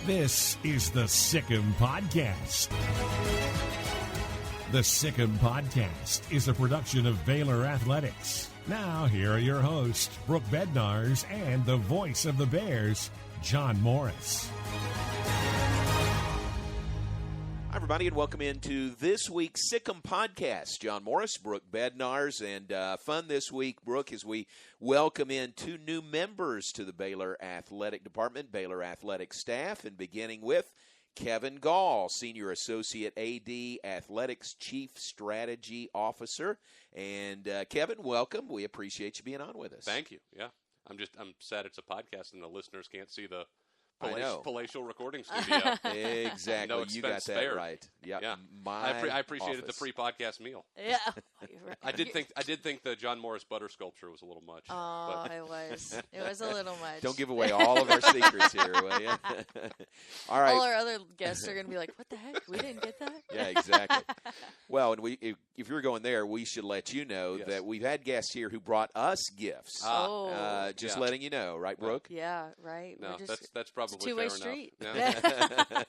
This is the Sick'em Podcast. The Sick'em Podcast is a production of Baylor Athletics. Now, here are your hosts, Brooke Bednarz and the voice of the Bears, John Morris. Hi, everybody, and welcome into this week's Sick'em Podcast. John Morris, Brooke Bednarz, and fun this week, Brooke, as we welcome in two new members to the Baylor Athletic Department, Baylor Athletic staff, and beginning with Kevin Goll, Senior Associate AD, Athletics Chief Strategy Officer. And Kevin, welcome. We appreciate you being on with us. Thank you. Yeah, I'm sad it's a podcast and the listeners can't see the palatial recording studio. Exactly. No you got that spared. right. Yep. Yeah. I appreciated the free podcast meal. Yeah. I did think the John Morris butter sculpture was a little much. Oh, it was. It was a little much. Don't give away all of our secrets here, will you? All right. All our other guests are going to be like, what the heck? We didn't get that? Yeah, exactly. Well, and if you're going there, we should let you know that we've had guests here who brought us gifts. Just letting you know, right, Brooke? Yeah, right. No, that's probably it's a two-way fair street. Yeah.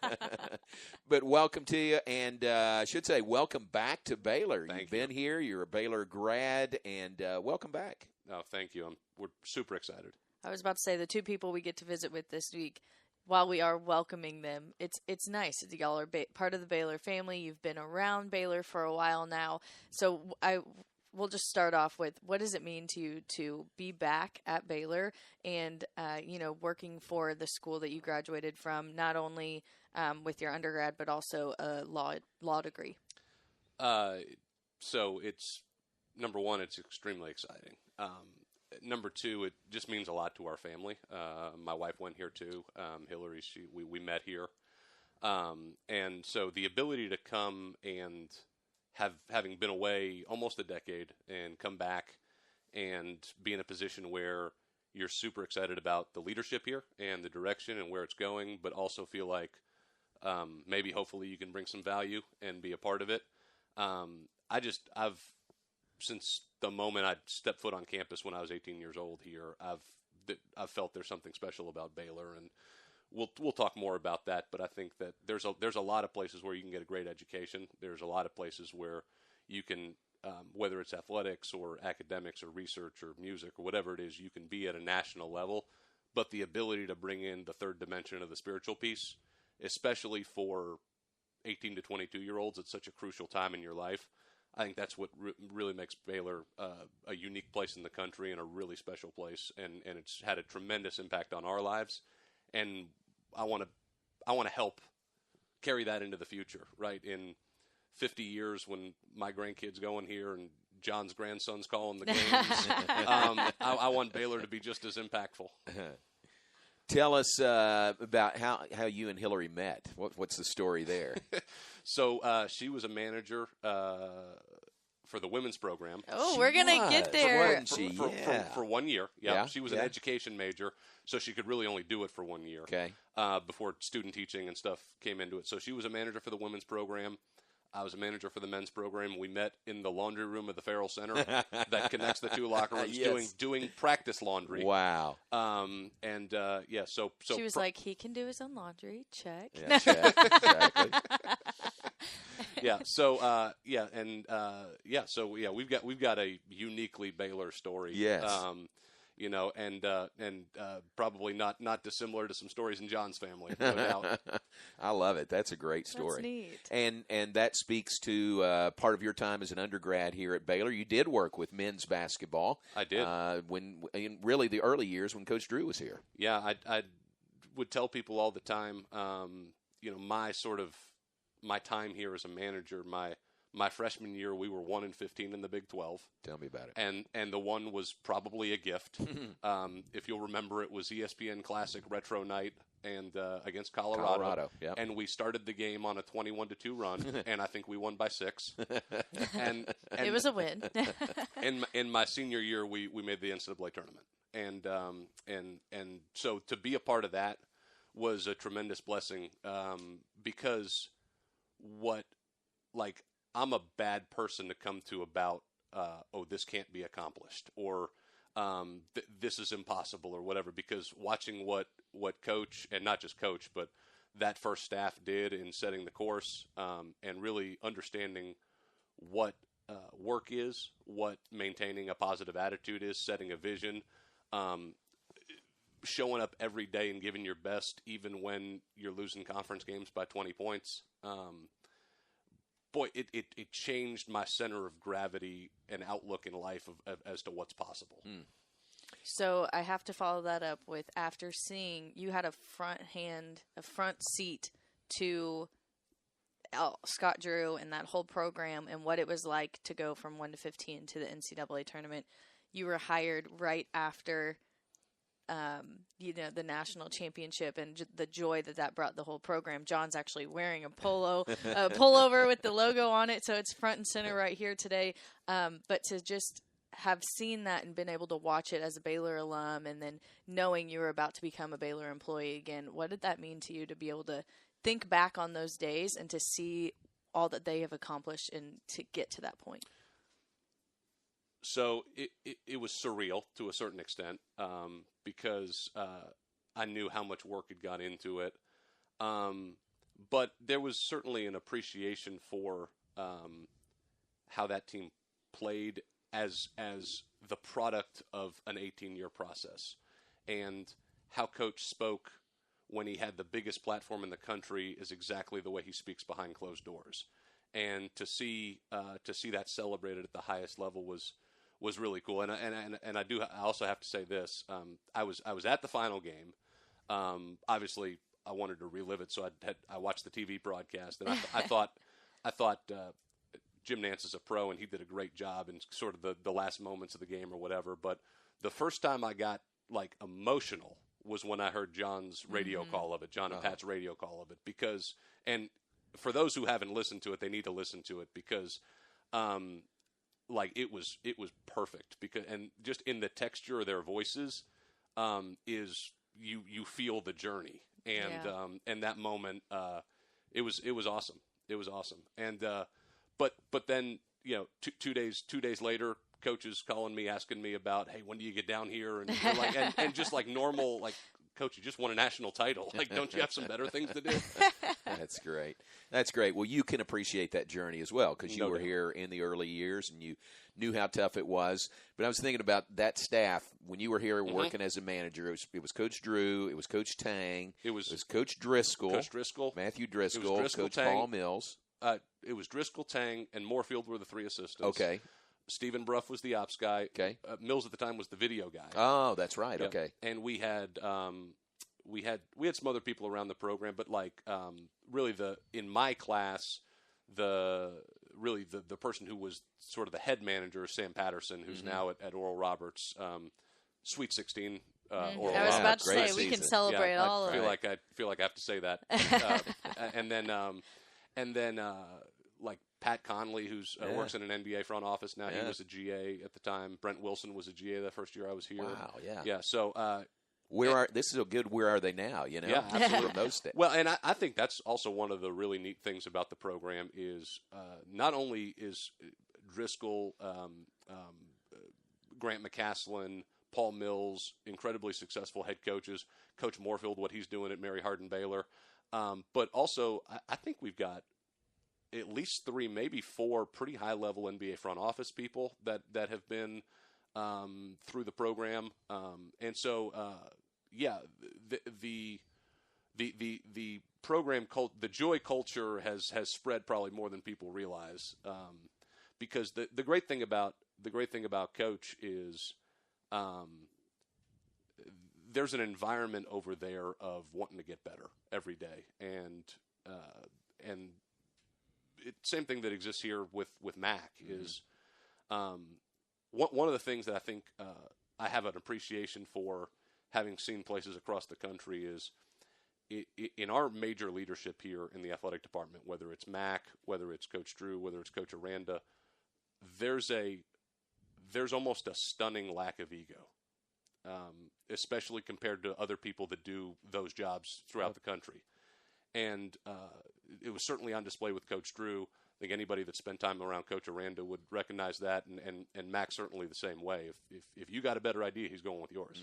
But welcome to you, and I should say welcome back to Baylor. Thank You've been here. You're a Baylor grad, and welcome back. No, thank you. We're super excited. I was about to say the two people we get to visit with this week, while we are welcoming them, it's nice. Y'all are part of the Baylor family. You've been around Baylor for a while now. So we'll just start off with, what does it mean to you to be back at Baylor and, working for the school that you graduated from, not only with your undergrad, but also a law degree? So it's, number one, it's extremely exciting. Number two, it just means a lot to our family. My wife went here too. Hillary, we met here. And so the ability to come and having been away almost a decade and come back and be in a position where you're super excited about the leadership here and the direction and where it's going, but also feel like maybe hopefully you can bring some value and be a part of it. I've since the moment I stepped foot on campus when I was 18 years old here, I've felt there's something special about Baylor, and we'll talk more about that. But I think that there's a lot of places where you can get a great education. There's a lot of places where you can, whether it's athletics or academics or research or music or whatever it is, you can be at a national level. But the ability to bring in the third dimension of the spiritual piece, especially for 18 to 22-year-olds, it's such a crucial time in your life. I think that's what really makes Baylor a unique place in the country and a really special place, and it's had a tremendous impact on our lives. And I want to help carry that into the future, right? In 50 years, when my grandkids go in here and John's grandson's calling the games, I want Baylor to be just as impactful. Tell us about how you and Hillary met. What's the story there? So she was a manager for the women's program. Oh, we're going to get there. For 1 year. Yeah. She was an education major, so she could really only do it for 1 year. Okay. Before student teaching and stuff came into it. So she was a manager for the women's program. I was a manager for the men's program. We met in the laundry room of the Farrell Center that connects the two locker rooms, doing practice laundry. Wow. So she was like, he can do his own laundry. Check. Yeah, check. Exactly. We've got a uniquely Baylor story. Yes. And probably not dissimilar to some stories in John's family, no doubt. I love it. That's a great story. That's neat. And that speaks to part of your time as an undergrad here at Baylor. You did work with men's basketball. I did. In really the early years when Coach Drew was here. Yeah, I would tell people all the time, my time here as a manager, my freshman year, we were 1-15 in the Big 12. Tell me about it. And the one was probably a gift. If you'll remember, it was ESPN Classic Retro Night and against Colorado. Yep. And we started the game on a 21-2 run, and I think we won by 6. And it was a win. in my senior year, we made the NCAA tournament, and so to be a part of that was a tremendous blessing because I'm a bad person to come to about, this can't be accomplished, or this is impossible, or whatever, because watching what Coach, and not just Coach, but that first staff did in setting the course, and really understanding what work is, what maintaining a positive attitude is, setting a vision, showing up every day and giving your best, even when you're losing conference games by 20 points. Boy, it changed my center of gravity and outlook in life as to what's possible. So I have to follow that up with, after seeing you had a front seat to Scott Drew and that whole program and what it was like to go from 1 to 15 to the NCAA tournament. You were hired right after, the national championship, and the joy that brought the whole program. John's actually wearing a pullover with the logo on it, so it's front and center right here today. But to just have seen that and been able to watch it as a Baylor alum, and then knowing you were about to become a Baylor employee again, what did that mean to you to be able to think back on those days and to see all that they have accomplished and to get to that point? So it was surreal to a certain extent, because I knew how much work had gone into it. But there was certainly an appreciation for how that team played as the product of an 18-year process, and how Coach spoke when he had the biggest platform in the country is exactly the way he speaks behind closed doors. And to see that celebrated at the highest level was really cool. And I also have to say this. I was at the final game. Obviously I wanted to relive it, so I watched the TV broadcast, and I thought Jim Nance is a pro, and he did a great job in sort of the last moments of the game or whatever. But the first time I got like emotional was when I heard John's radio call of it, John and Pat's radio call of it, because, and for those who haven't listened to it, they need to listen to it, because like it was perfect, because, and just in the texture of their voices, is you feel the journey, and that moment, it was awesome. It was awesome. And but then, two days later, Coach is calling me, asking me about, hey, when do you get down here? And like, and just like normal, like, Coach, you just won a national title. Like, don't you have some better things to do? That's great. That's great. Well, you can appreciate that journey as well, because you were here in the early years and you knew how tough it was. But I was thinking about that staff when you were here working as a manager. It was Coach Drew. It was Coach Tang. It was Coach Driscoll. Matthew Driscoll. Coach Tang, Paul Mills. It was Driscoll, Tang, and Moorfield were the three assistants. Okay. Stephen Bruff was the ops guy. Okay. Mills at the time was the video guy. Oh, that's right. Yep. Okay. And we had some other people around the program, but like really in my class, the person who was sort of the head manager, Sam Patterson, who's now at Oral Roberts, Sweet 16. Oral I was Roberts. about to say we can celebrate all of it. I feel like I have to say that. and then like Pat Conley, who's works in an NBA front office now. He was a GA at the time. Brent Wilson was a GA the first year I was here. Wow, yeah. Yeah, so this is a good where are they now, Yeah, absolutely. Those days. Well, and I think that's also one of the really neat things about the program is not only is Driscoll, Grant McCaslin, Paul Mills, incredibly successful head coaches, Coach Moorfield, what he's doing at Mary Hardin Baylor, but also I think we've got at least 3, maybe 4 pretty high-level NBA front office people that have been through the program, and so the program the joy culture has spread probably more than people realize, because the great thing about Coach is there's an environment over there of wanting to get better every day, and same thing that exists here with Mac is one of the things that I think I have an appreciation for, having seen places across the country, is in our major leadership here in the athletic department, whether it's Mac, whether it's Coach Drew, whether it's Coach Aranda, there's almost a stunning lack of ego, especially compared to other people that do those jobs throughout the country. And it was certainly on display with Coach Drew. I think anybody that spent time around Coach Aranda would recognize that, and Mac certainly the same way. If you got a better idea, he's going with yours.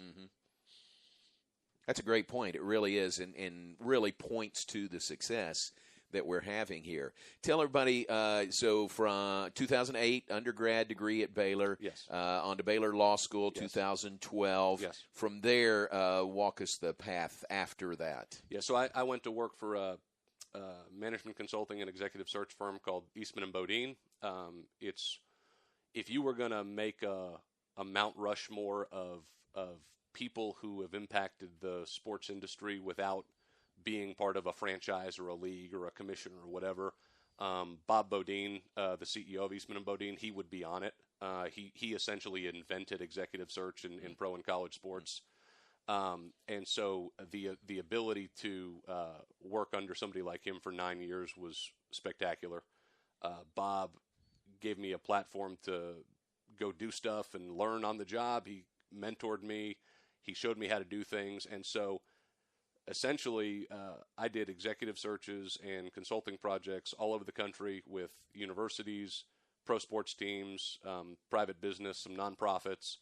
That's a great point. It really is, and really points to the success that we're having here. Tell everybody, so from 2008, undergrad degree at Baylor, Yes. On to Baylor Law School, Yes. 2012. Yes. From there, walk us the path after that. Yeah, so I went to work for a management consulting and executive search firm called Eastman & Bodine. It's if you were going to make a Mount Rushmore of people who have impacted the sports industry without being part of a franchise or a league or a commission or whatever, Bob Bodine, the CEO of Eastman & Bodine, he would be on it. He essentially invented executive search in pro and college sports. And so the ability to work under somebody like him for 9 years was spectacular. Bob gave me a platform to go do stuff and learn on the job. He mentored me. He showed me how to do things. And so essentially, I did executive searches and consulting projects all over the country with universities, pro sports teams, private business, some nonprofits.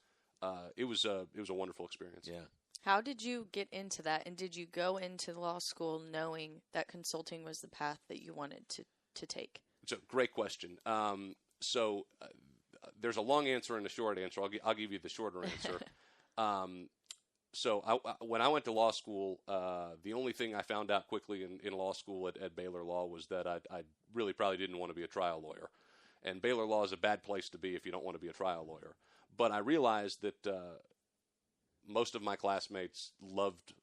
It was a wonderful experience. Yeah. How did you get into that, and did you go into law school knowing that consulting was the path that you wanted to take? It's a great question. So there's a long answer and a short answer. I'll give you the shorter answer. So when I went to law school, the only thing I found out quickly in law school at Baylor Law was that I really probably didn't want to be a trial lawyer. And Baylor Law is a bad place to be if you don't want to be a trial lawyer. But I realized that most of my classmates loved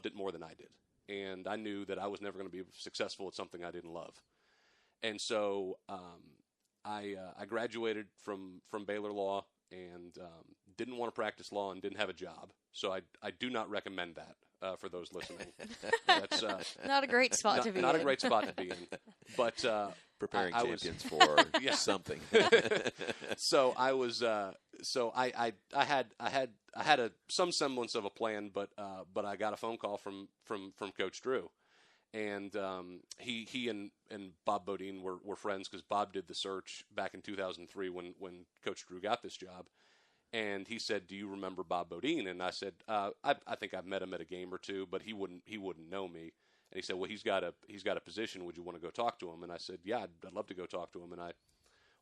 it more than I did. And I knew that I was never going to be successful at something I didn't love. And so I graduated from Baylor Law and didn't want to practice law and didn't have a job. So I do not recommend that for those listening. That's not a great spot to be in. Not a great spot to be in. But preparing I champions for something. So I was so I had some semblance of a plan, but I got a phone call from Coach Drew. And he and Bob Bodine were friends because Bob did the search back in 2003 when Coach Drew got this job. And he said, "Do you remember Bob Bodine?" And I said, "I think I've met him at a game or two, but he wouldn't know me." And he said, "Well, he's got a position. Would you want to go talk to him?" And I said, "Yeah, I'd love to go talk to him." And I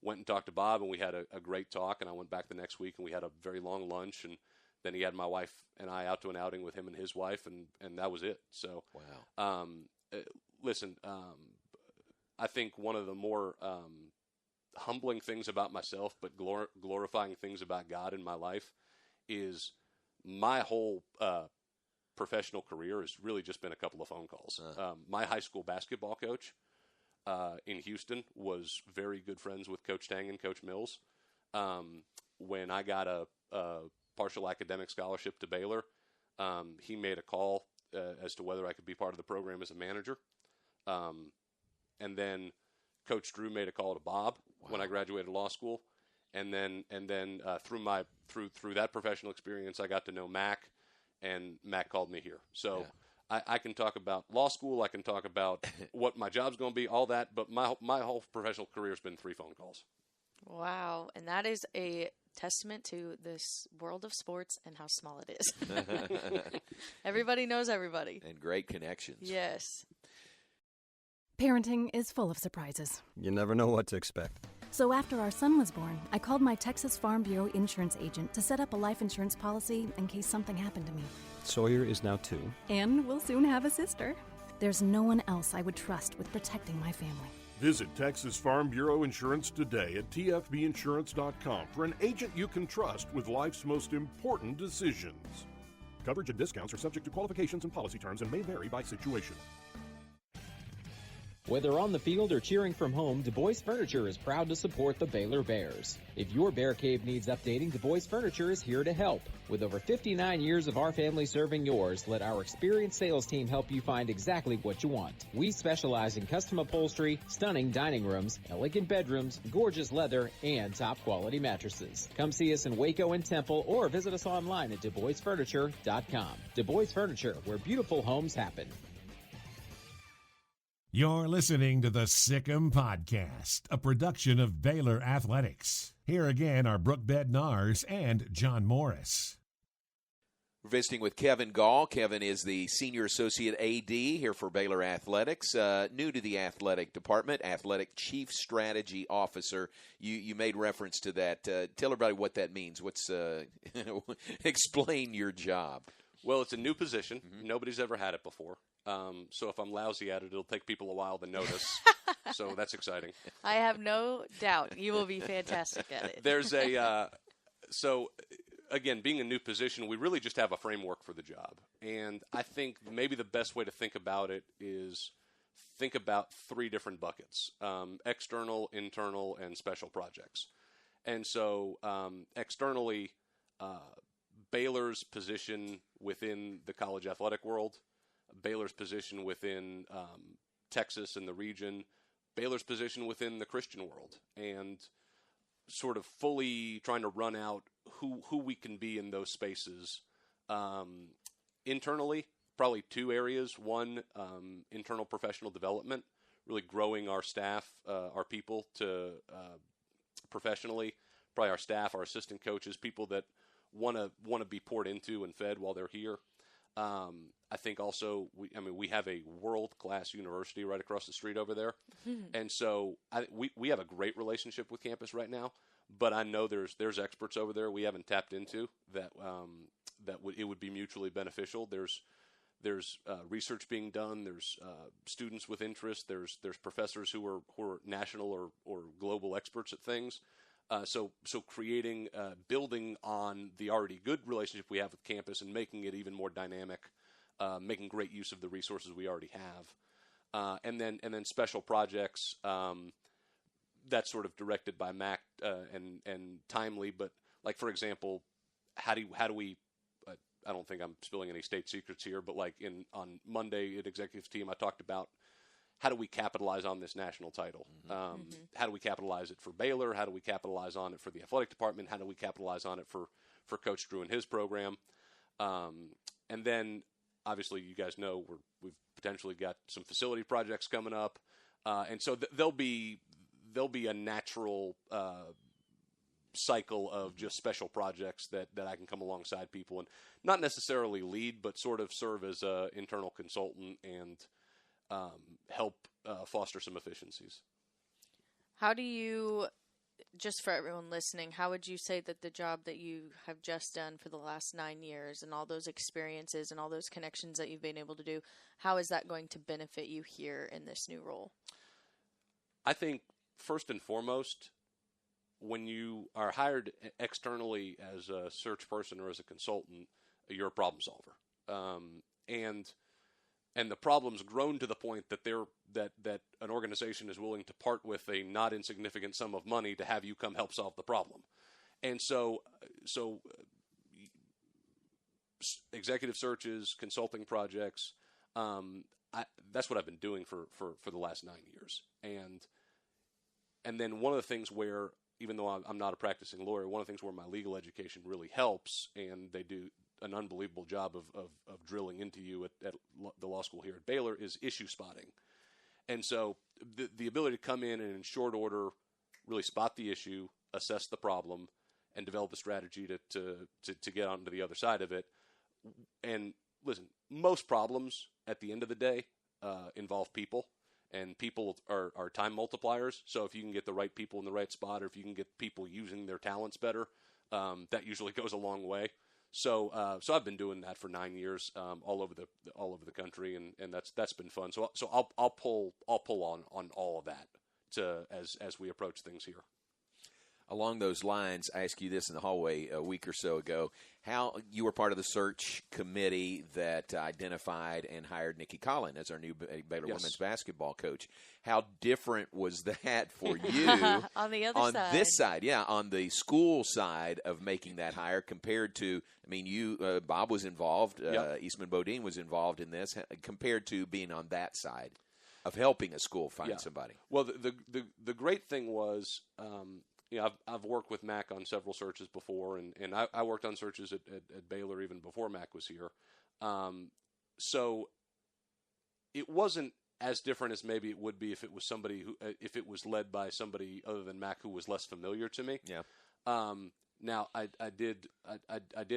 went and talked to Bob, and we had a great talk. And I went back the next week, and we had a very long lunch. And then he had my wife and I out to an outing with him and his wife, and that was it. So, wow. Listen, I think one of the more humbling things about myself, but glorifying things about God in my life, is my whole professional career has really just been a couple of phone calls. My high school basketball coach in Houston was very good friends with Coach Tang and Coach Mills. When I got a partial academic scholarship to Baylor, he made a call as to whether I could be part of the program as a manager. And then Coach Drew made a call to Bob when I graduated law school. And then through that professional experience, I got to know Mac, and Mac called me here. So I can talk about law school. I can talk about what my job's going to be, all that. But my whole professional career has been 3 phone calls. Wow. And that is a testament to this world of sports and how small it is. Everybody knows everybody. And great connections. Yes. Parenting is full of surprises. You never know what to expect. So after our son was born, I called my Texas Farm Bureau insurance agent to set up a life insurance policy in case something happened to me. Sawyer is now 2. And we'll soon have a sister. There's no one else I would trust with protecting my family. Visit Texas Farm Bureau Insurance today at tfbinsurance.com for an agent you can trust with life's most important decisions. Coverage and discounts are subject to qualifications and policy terms and may vary by situation. Whether on the field or cheering from home, Du Bois Furniture is proud to support the Baylor Bears. If your bear cave needs updating, Du Bois Furniture is here to help. With over 59 years of our family serving yours, let our experienced sales team help you find exactly what you want. We specialize in custom upholstery, stunning dining rooms, elegant bedrooms, gorgeous leather, and top quality mattresses. Come see us in Waco and Temple or visit us online at DuBoisFurniture.com. Du Bois Furniture, where beautiful homes happen. You're listening to the Sick'em Podcast, a production of Baylor Athletics. Here again are Brooke Bednarz and John Morris. We're visiting with Kevin Goll. Kevin is the Senior Associate AD here for Baylor Athletics, new to the athletic department, Athletic Chief Strategy Officer. You made reference to that. Tell everybody what that means. Explain your job. Well, it's a new position. Mm-hmm. Nobody's ever had it before. So if I'm lousy at it, it'll take people a while to notice. So that's exciting. I have no doubt you will be fantastic at it. There's so again, being a new position, we really just have a framework for the job. And I think maybe the best way to think about it is think about three different buckets: external, internal, and special projects. And so externally, Baylor's position within the college athletic world, Baylor's position within Texas and the region, Baylor's position within the Christian world, and sort of fully trying to run out who we can be in those spaces. Internally, probably two areas. One, internal professional development, really growing our staff, our people to professionally, probably our staff, our assistant coaches, people that want to be poured into and fed while they're here. I think also we have a world-class university right across the street over there, and so we have a great relationship with campus right now. But I know there's experts over there we haven't tapped into that it would be mutually beneficial. There's research being done. There's students with interest. There's professors who are national or global experts at things. So creating, building on the already good relationship we have with campus and making it even more dynamic, making great use of the resources we already have, and then special projects. That's sort of directed by Mac and timely, but like for example, how do we? I don't think I'm spilling any state secrets here, but like on Monday at executive team, I talked about how do we capitalize on this national title? How do we capitalize it for Baylor? How do we capitalize on it for the athletic department? How do we capitalize on it for Coach Drew and his program? And then obviously you guys know we've potentially got some facility projects coming up, and so there'll be a natural cycle of just special projects that I can come alongside people and not necessarily lead, but sort of serve as an internal consultant and help foster some efficiencies. How do you, just for everyone listening, how would you say that the job that you have just done for the last 9 years and all those experiences and all those connections that you've been able to do, how is that going to benefit you here in this new role? I think first and foremost, when you are hired externally as a search person or as a consultant, you're a problem solver. And the problem's grown to the point that that an organization is willing to part with a not insignificant sum of money to have you come help solve the problem. And so executive searches, consulting projects, that's what I've been doing for the last 9 years. And then one of the things where, even though I'm not a practicing lawyer, one of the things where my legal education really helps, and they do an unbelievable job of drilling into you at the law school here at Baylor, is issue spotting. And so the ability to come in and in short order really spot the issue, assess the problem, and develop a strategy to get onto the other side of it. And listen, most problems at the end of the day involve people. And people are time multipliers. So if you can get the right people in the right spot, or if you can get people using their talents better, that usually goes a long way. So I've been doing that for 9 years, all over the country, and that's been fun. So I'll pull on all of that as we approach things here. Along those lines, I asked you this in the hallway a week or so ago, how you were part of the search committee that identified and hired Nikki Collin as our new Baylor women's basketball coach. How different was that for you on the other side? This side, on the school side of making that hire compared to, you, Bob was involved, Eastman Bodine was involved in this, compared to being on that side of helping a school find somebody. Well, the great thing was, I've worked with Mac on several searches before, and I worked on searches at Baylor even before Mac was here. So it wasn't as different as maybe it would be if it was led by somebody other than Mac who was less familiar to me. Yeah. Now, I did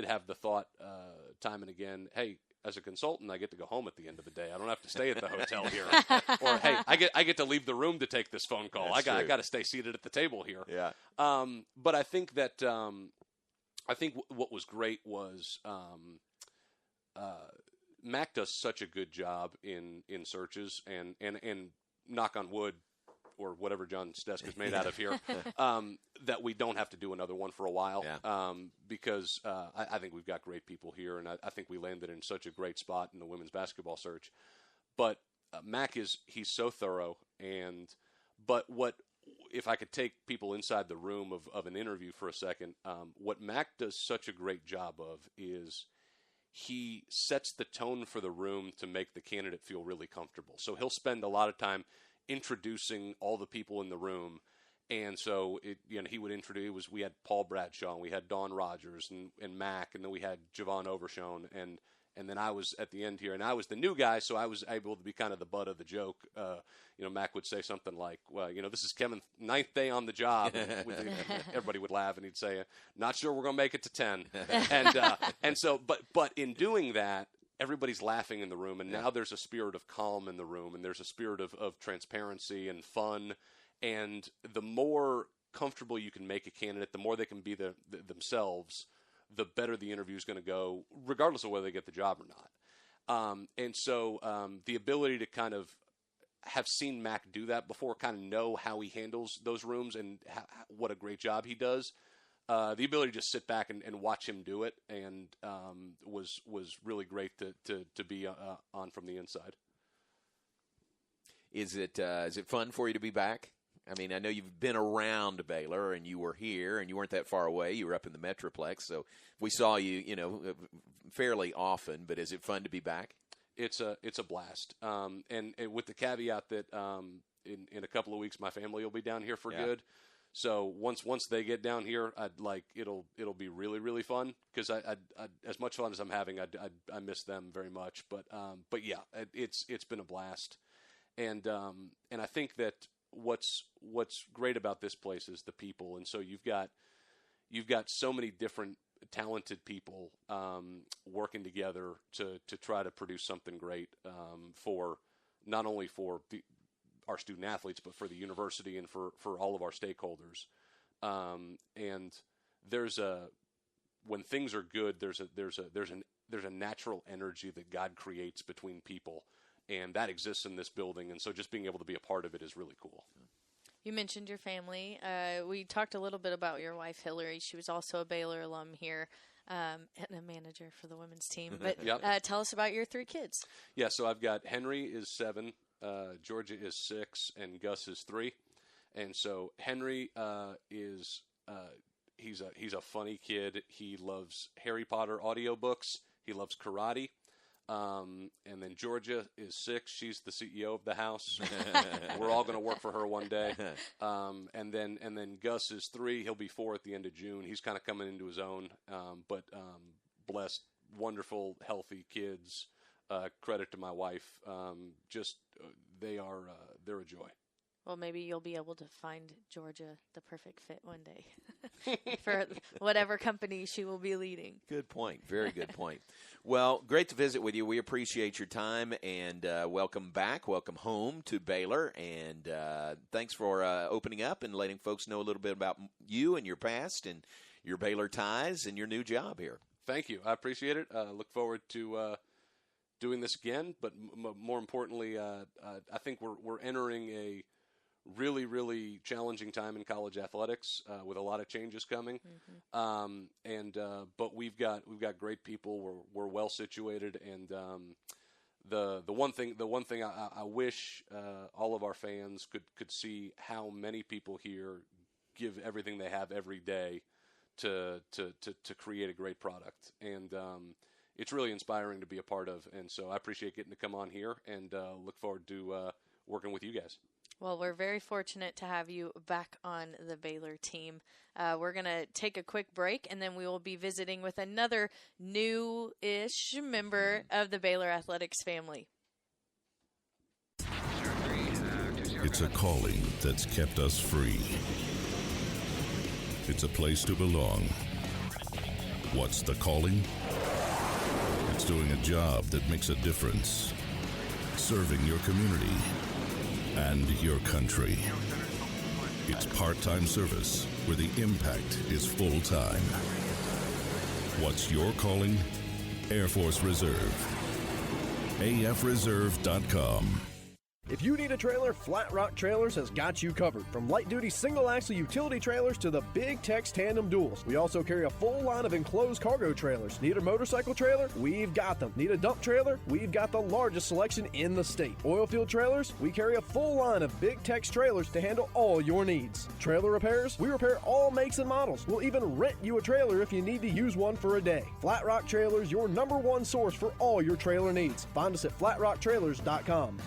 have the thought time and again, hey, as a consultant, I get to go home at the end of the day. I don't have to stay at the hotel here. Or, hey, I get to leave the room to take this phone call. I got to stay seated at the table here. Yeah. But I think that what was great was Mac does such a good job in searches and knock on wood, or whatever John's desk is made out of here, that we don't have to do another one for a while, because I think we've got great people here, and I think we landed in such a great spot in the women's basketball search. But Mac he's so thorough, but if I could take people inside the room of an interview for a second, what Mac does such a great job of is he sets the tone for the room to make the candidate feel really comfortable. So he'll spend a lot of time introducing all the people in the room, and so he would introduce. We had Paul Bradshaw, and we had Dawn Rogers, and Mac, and then we had Javon Overshone, and then I was at the end here, and I was the new guy, so I was able to be kind of the butt of the joke. Mac would say something like, "Well, this is Kevin's 9th day on the job." Everybody would laugh, and he'd say, "Not sure we're going to make it to 10." And so, but in doing that, everybody's laughing in the room, and now there's a spirit of calm in the room, and there's a spirit of transparency and fun. And the more comfortable you can make a candidate, the more they can be themselves, the better the interview is going to go, regardless of whether they get the job or not. And so the ability to kind of have seen Mac do that before, kind of know how he handles those rooms and what a great job he does. The ability to just sit back and watch him do it and was really great to be on from the inside. Is it fun for you to be back? I mean, I know you've been around Baylor, and you were here, and you weren't that far away. You were up in the Metroplex, so we saw you, fairly often. But is it fun to be back? It's a blast, and with the caveat that in a couple of weeks my family will be down here for good. So once they get down here, it'll be really, really fun, because I as much fun as I'm having, I miss them very much. But yeah, it's been a blast, and I think that what's great about this place is the people, and so you've got so many different talented people working together to try to produce something great for not only for our student athletes, but for the university and for all of our stakeholders. And when things are good, there's a natural energy that God creates between people, and that exists in this building. And so just being able to be a part of it is really cool. You mentioned your family. We talked a little bit about your wife, Hillary. She was also a Baylor alum here and a manager for the women's team. But tell us about your 3 kids. Yeah, so I've got Henry is 7, Georgia is 6, and Gus is 3. And so Henry is he's a funny kid. He loves Harry Potter audiobooks. He loves karate. And then Georgia is 6. She's the CEO of the house. We're all going to work for her one day. And then Gus is 3. He'll be 4 at the end of June. He's kind of coming into his own. But blessed, wonderful, healthy kids. Credit to my wife. They're a joy. Well, maybe you'll be able to find Georgia the perfect fit one day for whatever company she will be leading. Good point. Very good point. Well, great to visit with you. We appreciate your time, and welcome back. Welcome home to Baylor, and thanks for opening up and letting folks know a little bit about you and your past and your Baylor ties and your new job here. Thank you. I appreciate it. Look forward to doing this again, but more importantly, I think we're entering a really, really challenging time in college athletics with a lot of changes coming. Mm-hmm. But we've got great people. We're well situated, and the one thing I wish all of our fans could see how many people here give everything they have every day to create a great product, and it's really inspiring to be a part of. And so I appreciate getting to come on here, and look forward to working with you guys. Well, we're very fortunate to have you back on the Baylor team. We're going to take a quick break, and then we will be visiting with another new-ish member of the Baylor Athletics family. It's a calling that's kept us free. It's a place to belong What's the calling? It's doing a job that makes a difference. Serving your community and your country. It's part-time service where the impact is full-time. What's your calling? Air Force Reserve. AFReserve.com. If you need a trailer, Flat Rock Trailers has got you covered. From light-duty single-axle utility trailers to the big Tex tandem duals. We also carry a full line of enclosed cargo trailers. Need a motorcycle trailer? We've got them. Need a dump trailer? We've got the largest selection in the state. Oil field trailers? We carry a full line of big Tex trailers to handle all your needs. Trailer repairs? We repair all makes and models. We'll even rent you a trailer if you need to use one for a day. Flat Rock Trailers, your #1 source for all your trailer needs. Find us at flatrocktrailers.com.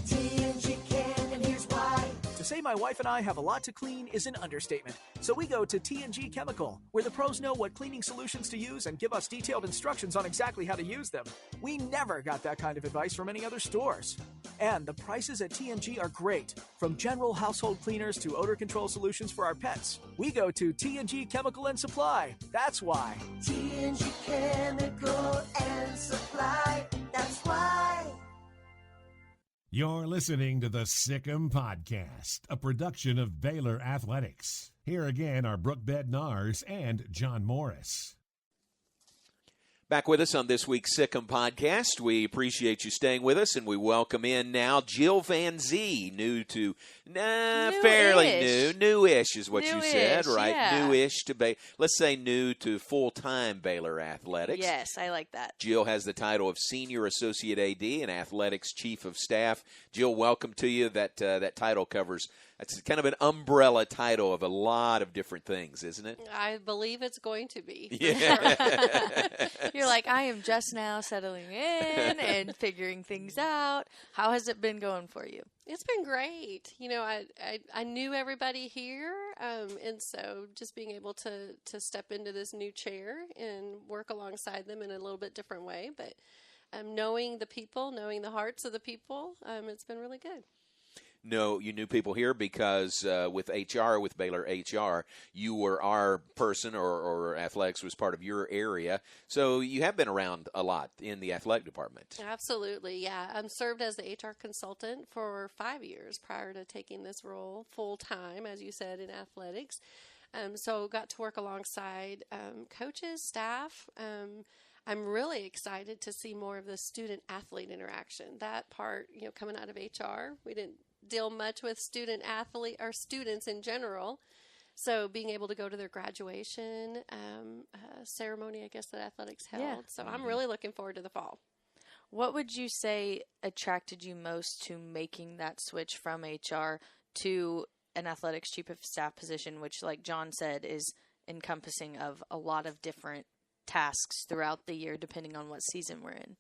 TNG can, and here's why. To say my wife and I have a lot to clean is an understatement. So we go to TNG Chemical, where the pros know what cleaning solutions to use and give us detailed instructions on exactly how to use them. We never got that kind of advice from any other stores. And the prices at TNG are great. From general household cleaners to odor control solutions for our pets. We go to TNG Chemical and Supply. That's why. TNG Chemical and Supply. That's why. You're listening to the Sick 'em Podcast, a production of Baylor Athletics. Here again are Brooke Bednarz and John Morris. Back with us on this week's Sick 'em Podcast. We appreciate you staying with us, and we welcome in now Jill Van Zee, fairly new. New-ish is what you said, right? Yeah. New-ish to let's say new to full-time Baylor Athletics. Yes, I like that. Jill has the title of Senior Associate AD and Athletics Chief of Staff. Jill, welcome to you. That title covers, it's kind of an umbrella title of a lot of different things, isn't it? I believe it's going to be. Yeah. You're like, I am just now settling in and figuring things out. How has it been going for you? It's been great. You know, I knew everybody here, and so just being able to step into this new chair and work alongside them in a little bit different way. But knowing the people, knowing the hearts of the people, it's been really good. No, you knew people here because with HR, with Baylor HR, you were our person or athletics was part of your area. So you have been around a lot in the athletic department. Absolutely, yeah. I served as the HR consultant for 5 years prior to taking this role full-time, as you said, in athletics. So got to work alongside coaches, staff. I'm really excited to see more of the student-athlete interaction. That part, you know, coming out of HR, we didn't deal much with student-athlete or students in general. So being able to go to their graduation ceremony, I guess, that athletics held. Yeah. So I'm really looking forward to the fall. What would you say attracted you most to making that switch from HR to an athletics chief of staff position, which, like John said, is encompassing of a lot of different tasks throughout the year, depending on what season we're in?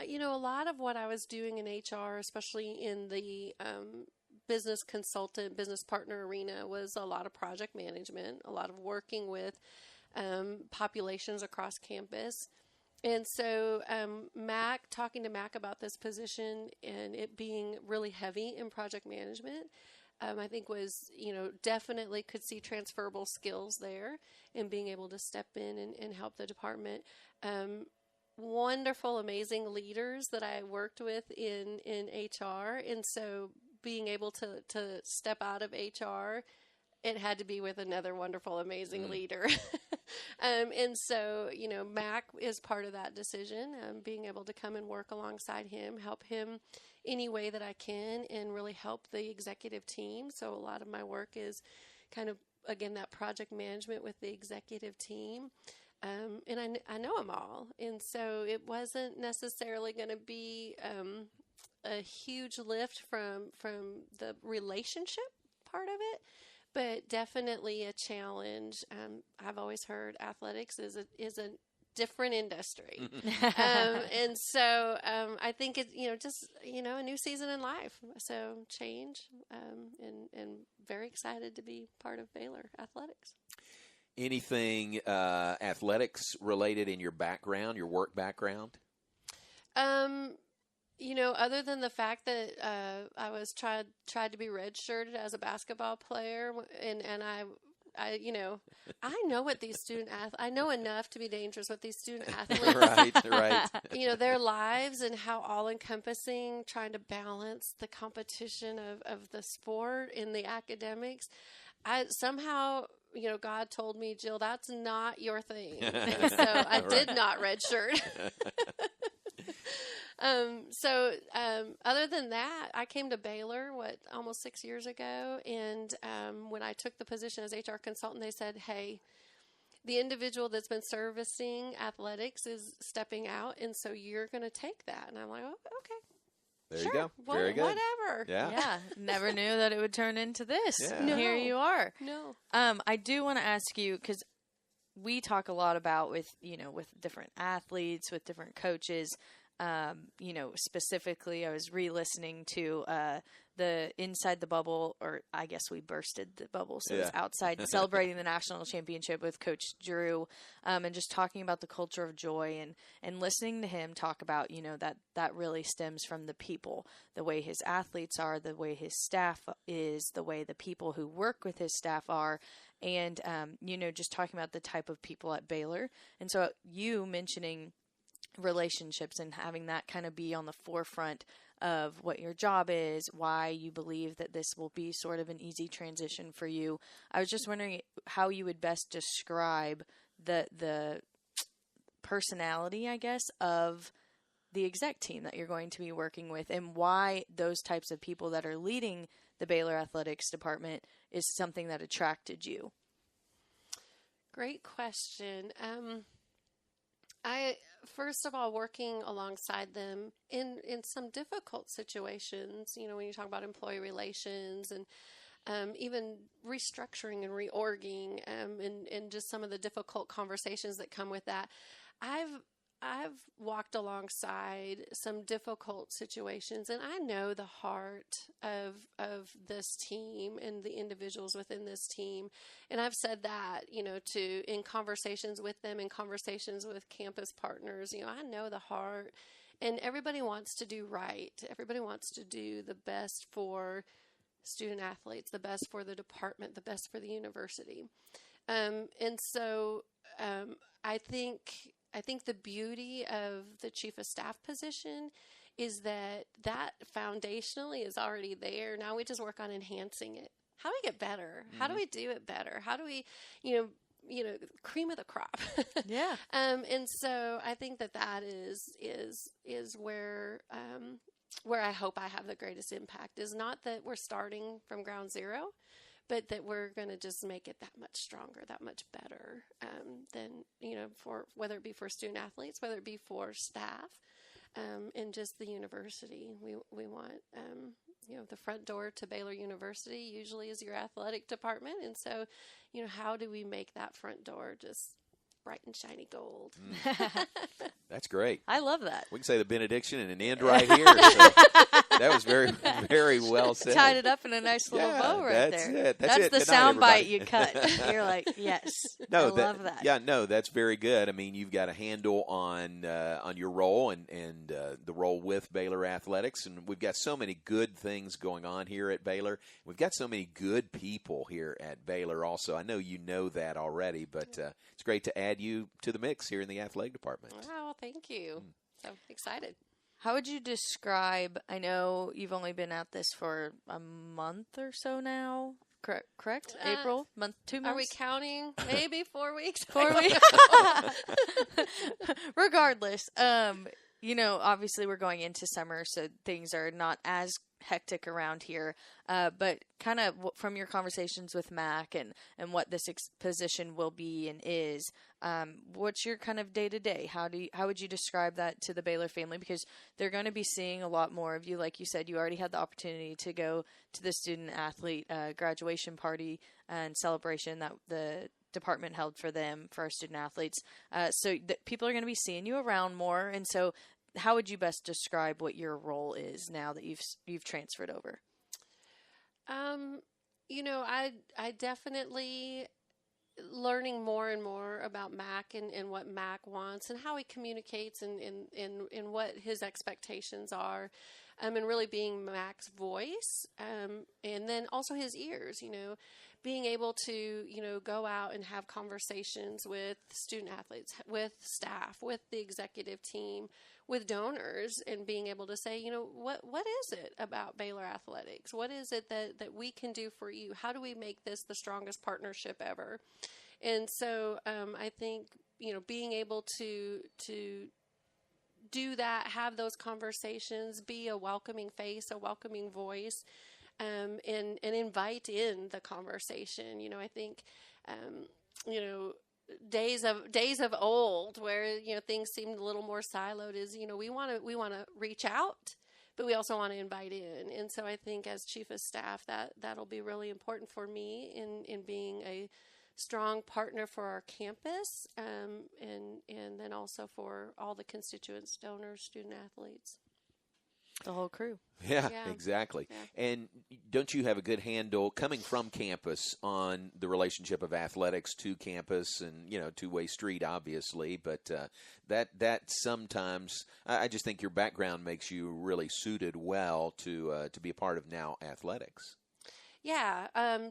You know, a lot of what I was doing in HR, especially in the business consultant, business partner arena, was a lot of project management, a lot of working with populations across campus. And so talking to Mac about this position and it being really heavy in project management, I think was, you know, definitely could see transferable skills there and being able to step in and help the department. Wonderful, amazing leaders that I worked with in HR. And so being able to step out of HR, it had to be with another wonderful, amazing leader. And so, you know, Mac is part of that decision, being able to come and work alongside him, help him any way that I can, and really help the executive team. So a lot of my work is kind of, again, that project management with the executive team. And I know them all. And so it wasn't necessarily going to be a huge lift from the relationship part of it, but definitely a challenge. I've always heard athletics is a different industry. And so I think it's, you know, just, you know, a new season in life. So change, and very excited to be part of Baylor Athletics. Anything athletics related in your background, your work background? You know, other than the fact that I was tried to be redshirted as a basketball player, and I I know what these I know enough to be dangerous with these student athletes. Right. Their lives and how all encompassing, trying to balance the competition of the sport and the academics. I somehow, God told me, Jill, that's not your thing. And so I did not redshirt. Other than that, I came to Baylor, almost 6 years ago. And when I took the position as HR consultant, they said, hey, the individual that's been servicing athletics is stepping out. And so you're going to take that. And I'm like, oh, okay. There sure. you go. Well, Very good. Whatever. Yeah. Never knew that it would turn into this. Yeah. No. Here you are. No. I do want to ask you, because we talk a lot about with different athletes, with different coaches. Specifically, I was re-listening to the Inside the Bubble, or I guess we bursted the bubble, so it was outside, celebrating the national championship with Coach Drew, and just talking about the culture of joy, and listening to him talk about, that really stems from the people, the way his athletes are, the way his staff is, the way the people who work with his staff are, and, just talking about the type of people at Baylor. And so you mentioning relationships and having that kind of be on the forefront of what your job is, why you believe that this will be sort of an easy transition for you. I was just wondering how you would best describe the personality, I guess, of the exec team that you're going to be working with, and why those types of people that are leading the Baylor athletics department is something that attracted you. Great question. First of all, working alongside them in some difficult situations, when you talk about employee relations and even restructuring and reorging, and just some of the difficult conversations that come with that. I've walked alongside some difficult situations, and I know the heart of this team and the individuals within this team. And I've said that, in conversations with them, in conversations with campus partners, I know the heart, and everybody wants to do right. Everybody wants to do the best for student athletes, the best for the department, the best for the university. And so I think the beauty of the chief of staff position is that foundationally is already there. Now we just work on enhancing it. How do we get better? Mm-hmm. How do we do it better? How do we, cream of the crop? Yeah. And so I think that is where I hope I have the greatest impact, is not that we're starting from ground zero, but that we're going to just make it that much stronger, that much better than, for whether it be for student athletes, whether it be for staff, and just the university. We want, the front door to Baylor University usually is your athletic department. And so, how do we make that front door just bright and shiny gold? That's great. I love that. We can say the benediction and an end right here. So that was very, very well said. Tied it up in a nice little bow right there. That's it. The sound bite you cut. You're like, yes. I love that. Yeah, no, that's very good. I mean, you've got a handle on your role and the role with Baylor Athletics, and we've got so many good things going on here at Baylor. We've got so many good people here at Baylor also. I know you know that already, but it's great to add you to the mix here in the athletic department. Wow, thank you. So excited. How would you describe, I know you've only been at this for a month or so now, correct? April? 2 months? Are we counting? Maybe 4 weeks? 4 weeks? Regardless, obviously we're going into summer, so things are not as hectic around here, but kind of from your conversations with Mac and what this position will be and is, what's your kind of day-to-day? How would you describe that to the Baylor family? Because they're going to be seeing a lot more of you. Like you said, you already had the opportunity to go to the student-athlete graduation party and celebration that the department held for them, for our student-athletes. So people are going to be seeing you around more, and so how would you best describe what your role is now that you've transferred over? I definitely learning more and more about Mac and what Mac wants and how he communicates and what his expectations are. and really being Mac's voice, and then also his ears, being able to, go out and have conversations with student athletes, with staff, with the executive team, with donors, and being able to say, what is it about Baylor Athletics? What is it that we can do for you? How do we make this the strongest partnership ever? And so I think, being able to do that, have those conversations, be a welcoming face, a welcoming voice, and invite in the conversation. I think, days of old where, things seemed a little more siloed is, we want to reach out, but we also want to invite in. And so I think as chief of staff, that'll be really important for me in being a strong partner for our campus, and then also for all the constituents, donors, student athletes. The whole crew. Yeah, exactly. Yeah. And don't you have a good handle coming from campus on the relationship of athletics to campus and, two-way street, obviously, but that sometimes I just think your background makes you really suited well to be a part of now athletics. Yeah,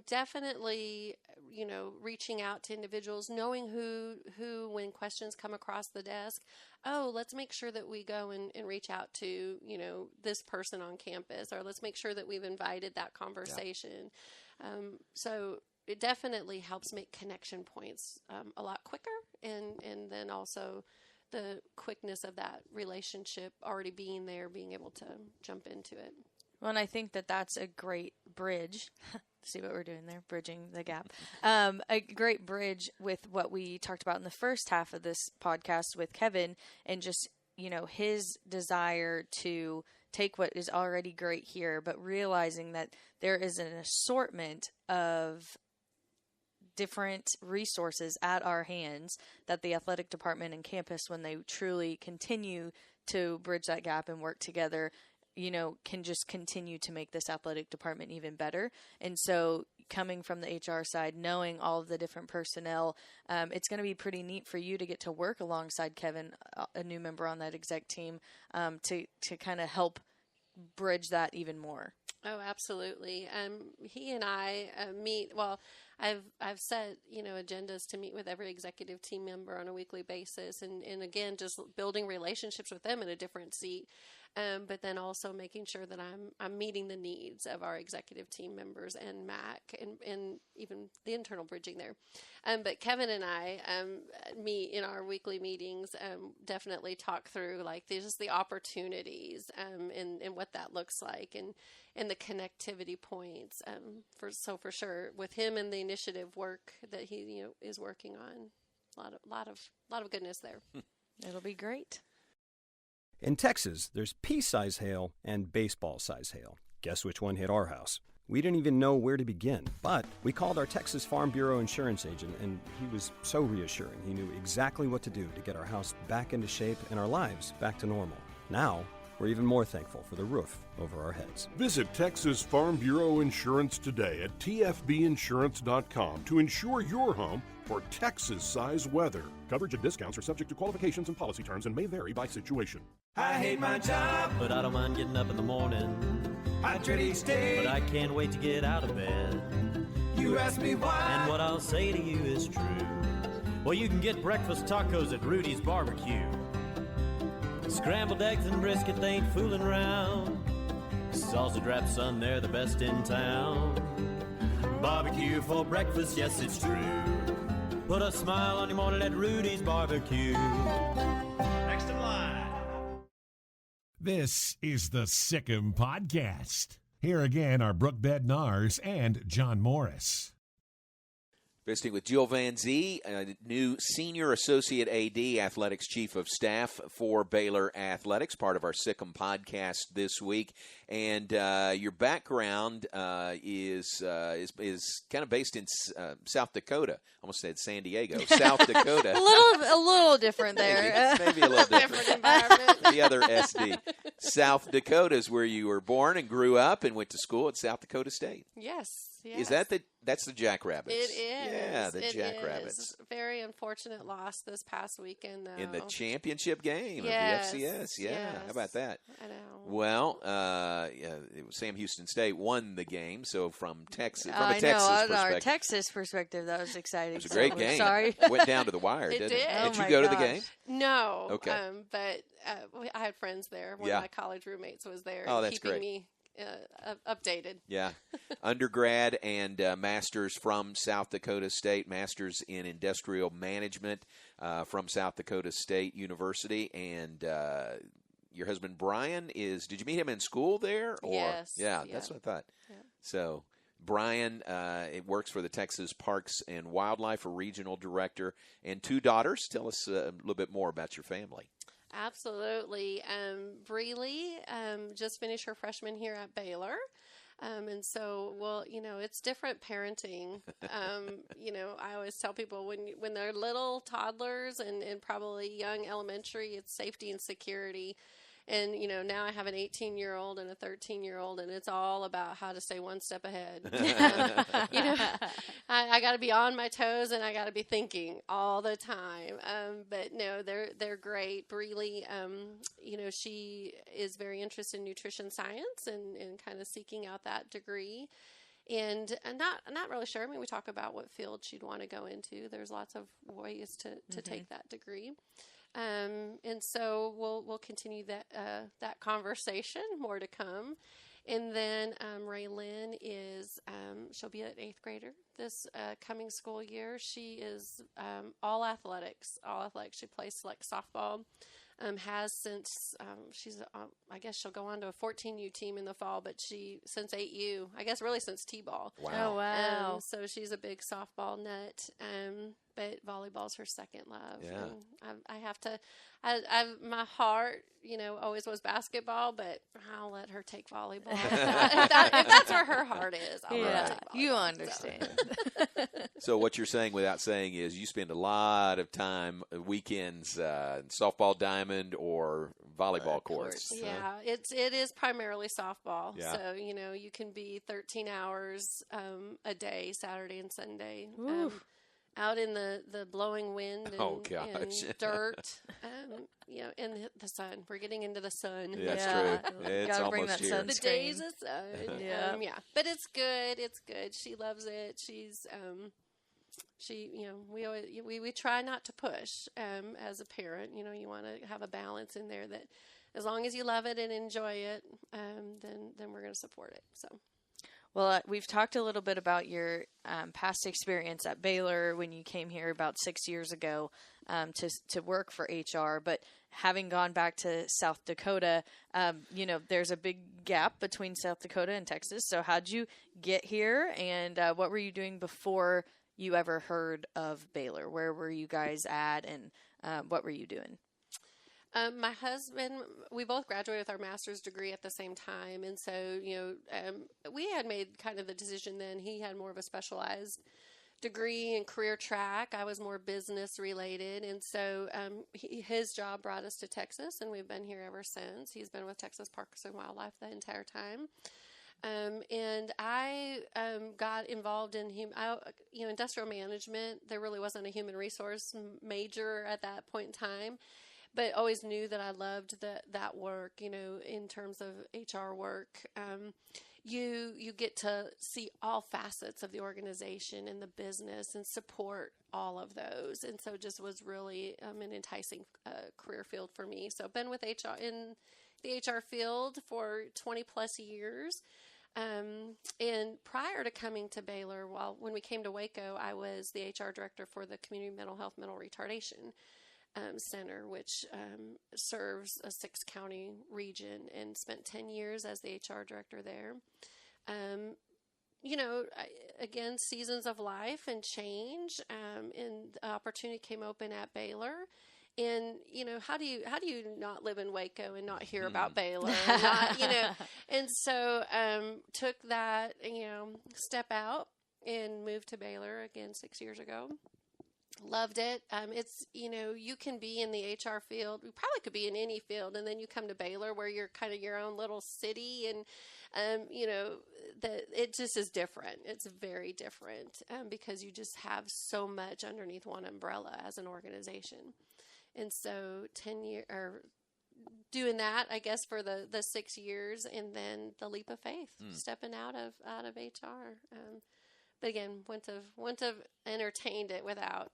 definitely, reaching out to individuals, knowing who when questions come across the desk, let's make sure that we go and reach out to, this person on campus, or let's make sure that we've invited that conversation. Yeah. So it definitely helps make connection points a lot quicker, and then also the quickness of that relationship already being there, being able to jump into it. Well, and I think that's a great bridge. See what we're doing there, bridging the gap. A great bridge with what we talked about in the first half of this podcast with Kevin, and just, his desire to take what is already great here, but realizing that there is an assortment of different resources at our hands that the athletic department and campus, when they truly continue to bridge that gap and work together, can just continue to make this athletic department even better. And so coming from the HR side, knowing all of the different personnel, it's going to be pretty neat for you to get to work alongside Kevin, a new member on that exec team, to kind of help bridge that even more. Oh, absolutely. He and I meet, I've set, agendas to meet with every executive team member on a weekly basis. And again, just building relationships with them in a different seat. But then also making sure that I'm meeting the needs of our executive team members and Mac and even the internal bridging there. But Kevin and I meet in our weekly meetings, definitely talk through just the opportunities and what that looks like and the connectivity points. For sure with him and the initiative work that he is working on, a lot of goodness there. It'll be great. In Texas, there's pea-size hail and baseball-size hail. Guess which one hit our house? We didn't even know where to begin, but we called our Texas Farm Bureau insurance agent, and he was so reassuring. He knew exactly what to do to get our house back into shape and our lives back to normal. Now, we're even more thankful for the roof over our heads. Visit Texas Farm Bureau Insurance today at tfbinsurance.com to insure your home for Texas-size weather. Coverage and discounts are subject to qualifications and policy terms and may vary by situation. I hate my job, but I don't mind getting up in the morning. I dread each day, but I can't wait to get out of bed. You ask me why, and what I'll say to you is true. Well, you can get breakfast tacos at Rudy's Barbecue. Scrambled eggs and brisket, they ain't fooling around. Sausage wrap, son, they're the best in town. Barbecue for breakfast, yes, it's true. Put a smile on your morning at Rudy's Barbecue. Next in line. This is the Sikkim Podcast. Here again are Brooke Bednarz and John Morris. Visiting with Jill Van Zee, new Senior Associate AD, Athletics Chief of Staff for Baylor Athletics, part of our Sikkim podcast this week. And your background is kind of based in South Dakota. I almost said San Diego, South Dakota. a little different there. Maybe a little different environment. The other SD. South Dakota is where you were born and grew up and went to school at South Dakota State. Yes. Is that's the Jackrabbits? It is. Yeah, the It Jackrabbits. is. Very unfortunate loss this past weekend, though. In the championship game Yes. of the FCS. Yeah, Yes. how about that? I know. Well, Sam Houston State won the game, so from Texas, from a I Texas know, perspective. our Texas perspective, that was exciting. It was a great game. Sorry. Went down to the wire, It didn't did. it? Oh Did you my go to the gosh. game? No. Okay. But I had friends there. One Yeah. of my college roommates was there. Oh, that's keeping great. me updated. Yeah. Undergrad and master's from South Dakota State, master's in industrial management from South Dakota State University. And your husband, Brian, did you meet him in school there? Or? Yes. Yeah, that's what I thought. Yeah. So Brian, it works for the Texas Parks and Wildlife, a regional director, and 2 daughters. Tell us a little bit more about your family. Absolutely. Breely just finished her freshman here at Baylor. And so, well, it's different parenting. I always tell people when they're little toddlers and probably young elementary, it's safety and security. And, now I have an 18-year-old and a 13-year-old, and it's all about how to stay one step ahead. I got to be on my toes, and I got to be thinking all the time. But no, they're great. Breely, she is very interested in nutrition science and kind of seeking out that degree. And I'm not really sure. I mean, we talk about what field she'd want to go into. There's lots of ways to take that degree. And so we'll continue that conversation, more to come. And then Raylyn she'll be an 8th grader this coming school year. She is all athletics. She plays like softball. Has since she's I guess she'll go on to a 14U team in the fall, but since 8U, I guess really since T-ball. Wow. Oh, wow. So she's a big softball nut, but volleyball's her second love. Yeah. And I have to, my heart, always was basketball, but I'll let her take volleyball. if that's where her heart is, I'll let her take volleyball. You understand. So what you're saying without saying is you spend a lot of time, weekends, softball diamond or volleyball courts. Yeah, it is primarily softball. Yeah. So, you can be 13 hours a day, Saturday and Sunday, out in the blowing wind and dirt, in the sun. We're getting into the sun. Yeah, that's true. It's Gotta bring almost that here. sunscreen. The days of sun. Yeah. But it's good. It's good. She loves it. She's we try not to push as a parent. You want to have a balance in there that as long as you love it and enjoy it, then we're going to support it. So. Well, we've talked a little bit about your past experience at Baylor when you came here about 6 years ago to work for HR. But having gone back to South Dakota, there's a big gap between South Dakota and Texas. So how'd you get here, and what were you doing before you ever heard of Baylor? Where were you guys at, and what were you doing? My husband, we both graduated with our master's degree at the same time. And so, we had made kind of the decision then. He had more of a specialized degree and career track. I was more business related. And so his job brought us to Texas, and we've been here ever since. He's been with Texas Parks and Wildlife the entire time. And I got involved in industrial management. There really wasn't a human resource major at that point in time. But always knew that I loved that work, in terms of HR work. You get to see all facets of the organization and the business and support all of those. And so just was really an enticing career field for me. So I've been with HR in the HR field for 20 plus years. And prior to coming to Baylor, when we came to Waco, I was the HR director for the Community Mental Health Mental Retardation Center, which serves a 6-county region, and spent 10 years as the HR director there. Again, seasons of life and change, and the opportunity came open at Baylor. And, how do you not live in Waco and not hear about Baylor? And so took that, step out and moved to Baylor again 6 years ago. Loved it. It's, you can be in the HR field. You probably could be in any field. And then you come to Baylor where you're kind of your own little city. And, it just is different. It's very different because you just have so much underneath one umbrella as an organization. And so 10 years, or doing that, I guess, for the 6 years, and then the leap of faith, stepping out of HR. But again, wouldn't have entertained it without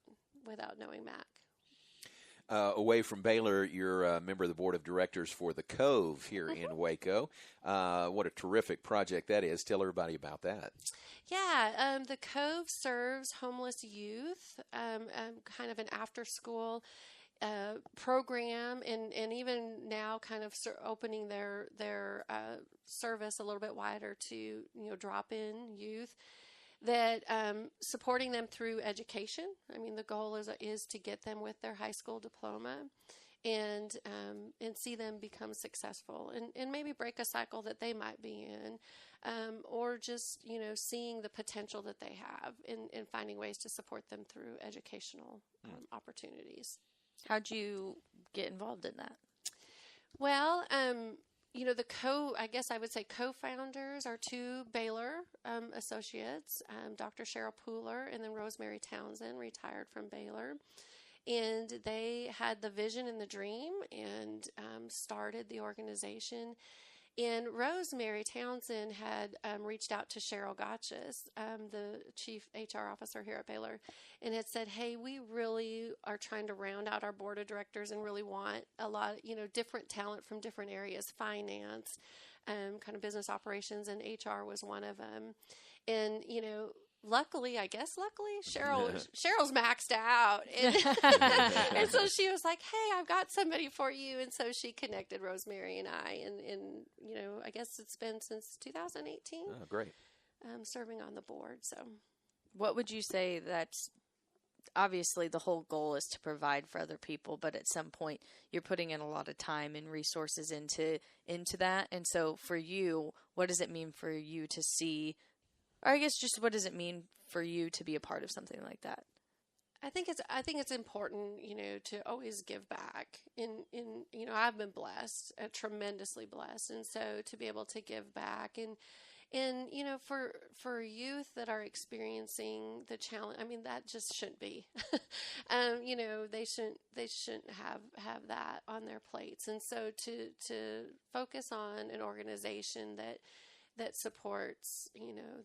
knowing Mac. Away from Baylor, you're a member of the board of directors for the Cove here in Waco. What a terrific project that is. Tell everybody about that. Yeah, the Cove serves homeless youth, kind of an after-school program, and even now kind of opening their service a little bit wider to drop-in youth. That supporting them through education. I mean, the goal is to get them with their high school diploma, and see them become successful, and maybe break a cycle that they might be in, or just seeing the potential that they have, and finding ways to support them through educational opportunities. How'd you get involved in that? Well, I guess I would say co-founders are two Baylor associates, Dr. Cheryl Pooler and then Rosemary Townsend, retired from Baylor. And they had the vision and the dream and started the organization. And Rosemary Townsend had reached out to Cheryl Gotches, the chief HR officer here at Baylor, and had said, hey, we really are trying to round out our board of directors and really want a lot, different talent from different areas, finance, kind of business operations, and HR was one of them. And, luckily, Cheryl's maxed out. And so she was like, hey, I've got somebody for you. And so she connected Rosemary and I. And I guess it's been since 2018. Oh, great. Serving on the board. So what would you say that's obviously the whole goal is to provide for other people, but at some point you're putting in a lot of time and resources into that. And so for you, what does it mean for you to see, or I guess just what does it mean for you to be a part of something like that? I think it's important, to always give back. I've been blessed, tremendously blessed, and so to be able to give back and for youth that are experiencing the challenge, I mean, that just shouldn't be. They shouldn't have that on their plates, and so to focus on an organization that supports,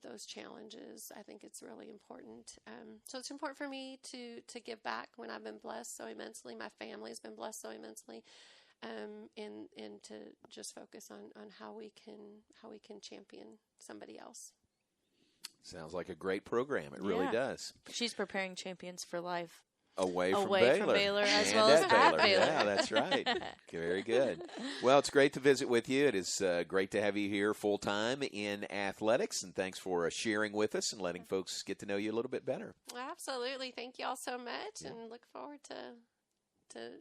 those challenges, I think it's really important. So it's important for me to give back when I've been blessed so immensely. My family's been blessed so immensely, and to just focus on how we can champion somebody else. Sounds like a great program. It really does. She's preparing champions for life. Away from Baylor as well as at Baylor. Yeah, that's right. Very good. Well, it's great to visit with you. It is great to have you here full time in athletics, and thanks for sharing with us and letting folks get to know you a little bit better. Absolutely. Thank you all so much, and look forward to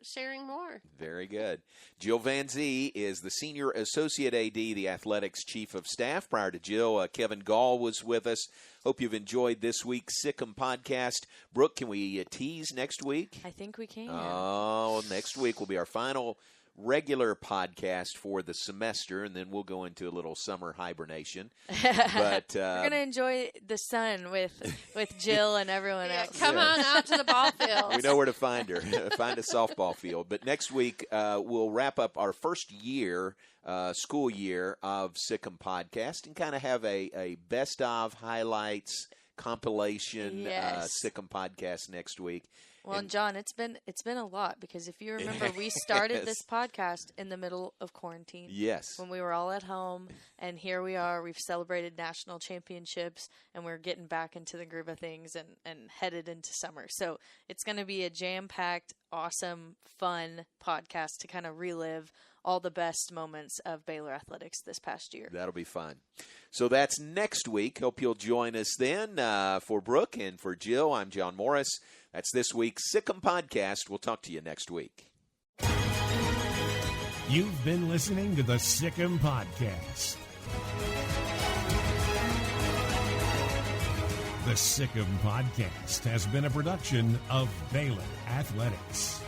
sharing more. Very good. Jill Van Zee is the Senior Associate AD, the Athletics Chief of Staff. Prior to Jill, Kevin Goll was with us. Hope you've enjoyed this week's Sikkim podcast. Brooke, can we tease next week? I think we can. Oh, next week will be our final regular podcast for the semester, and then we'll go into a little summer hibernation. But we're going to enjoy the sun with Jill and everyone else. Come on out to the ball field. We know where to find her. Find a softball field. But next week, we'll wrap up our first year, school year of Sikkim podcast, and kind of have a best of highlights compilation Sikkim podcast next week. Well, and John, it's been a lot, because if you remember, we started this podcast in the middle of quarantine. Yes. When we were all at home, and here we are. We've celebrated national championships, and we're getting back into the groove of things and headed into summer. So it's going to be a jam-packed, awesome, fun podcast to kind of relive all the best moments of Baylor athletics this past year. That'll be fun. So that's next week. Hope you'll join us then. For Brooke and for Jill, I'm John Morris. That's this week's Sikkim podcast. We'll talk to you next week. You've been listening to the Sikkim Podcast. The Sick'em Podcast has been a production of Baylor Athletics.